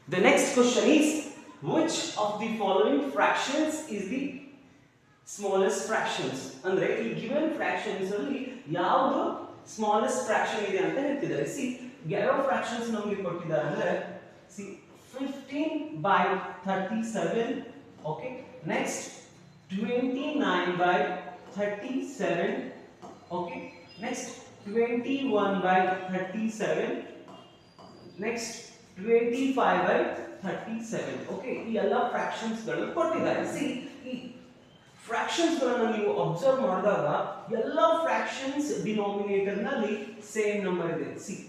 The next question is, which of the following fractions is the smallest fractions? ಅಂದ್ರೆ ಈ given fractions ಅಲ್ಲಿ ಯಾವುದು smallest fraction ಇದೆ ಅಂತ ಹೇಳ್ತಿದ್ದಾರೆ. See, ಯಾವ fractions ನಮಗೆ ಕೊಟ್ಟಿದ್ದಾರೆ ಅಂದ್ರೆ see 15 by 37, okay, next 29 by 37, okay, next 21 by 37, next 25 by 37. Okay, ಈ ಎಲ್ಲ ಫ್ರಾಕ್ಷನ್ಸ್ ಗಳು ಕೊಟ್ಟಿದ್ದಾರೆ. See, ಈ ಫ್ರಾಕ್ಷನ್ಸ್ ಗಳನ್ನು ನೀವು ಅಬ್ಸರ್ವ್ ಮಾಡಿದಾಗ ಎಲ್ಲ ಫ್ರಾಕ್ಷನ್ಸ್ ಡಿನೋಮಿನೇಟರ್ ನಲ್ಲಿ ಸೇಮ್ ನಂಬರ್ ಇದೆ. See,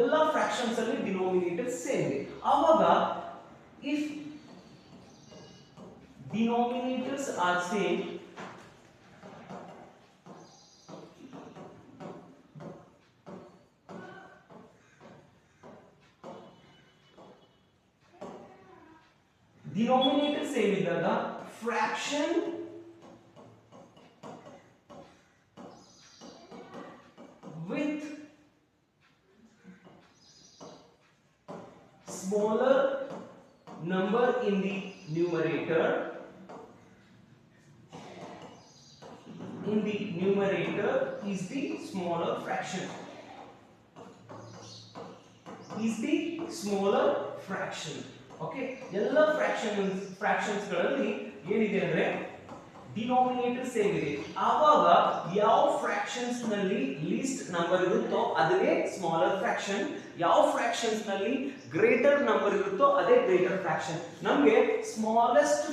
ಎಲ್ಲ ಫ್ರಾಕ್ಷನ್ಸ್ ಅಲ್ಲಿ ಡಿನೋಮಿನೇಟರ್ ಸೇಮ್ ಇದೆ. ಆವಾಗ if denominators are same, denominator same ಇದ್ದಾಗ fraction with smaller number in the numerator is the smaller fraction. Okay, ಎಲ್ಲ ಫ್ರಾಕ್ಷನ್ಸ್ ಗಳಲ್ಲಿ ಏನಿದೆ ಅಂದ್ರೆ ಡಿನೋಮಿನೇಟರ್ ಸೇಮ್ ಇದೆ. ಆವಾಗ ಯಾವ ಫ್ರಾಕ್ಷನ್ಸ್ ನಲ್ಲಿ ಲೀಸ್ಟ್ ನಂಬರ್ ಇರುತ್ತೋ ಅದೇ ಸ್ಮಾಲರ್ ಫ್ರಾಕ್ಷನ್, ಯಾವ ಫ್ರಾಕ್ಷನ್ಸ್ ನಲ್ಲಿ ಗ್ರೇಟರ್ ನಂಬರ್ ಇರುತ್ತೋ ಅದೇ ಗ್ರೇಟರ್ ಫ್ರಾಕ್ಷನ್. ನಮಗೆ ಸ್ಮಾಲೆಸ್ಟ್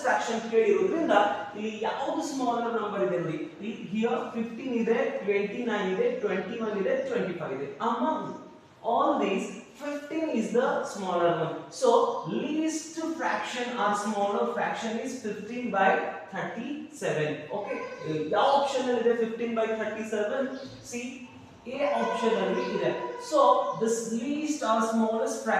ಫ್ರಾಕ್ಷನ್ ಕೇಳಿರೋದ್ರಿಂದ ಇಲ್ಲಿ ಯಾವುದು ಸ್ಮಾಲರ್ ನಂಬರ್ ಇದೆ ನೋಡಿ. ಹಿಯರ್ 15 ಇದೆ, 29 ಇದೆ, 21 ಇದೆ, 25 ಇದೆ. Among all these 15 is the smaller one. So least fraction or smaller fraction is 15 by 37. Okay, ಯಾವ ಆಪ್ಷನ್ ಅಲ್ಲಿ ಇದೆ 15 by 37? See, A ಆಪ್ಷನ್ ಅಲ್ಲಿ ಇದೆ. So this least or smallest fraction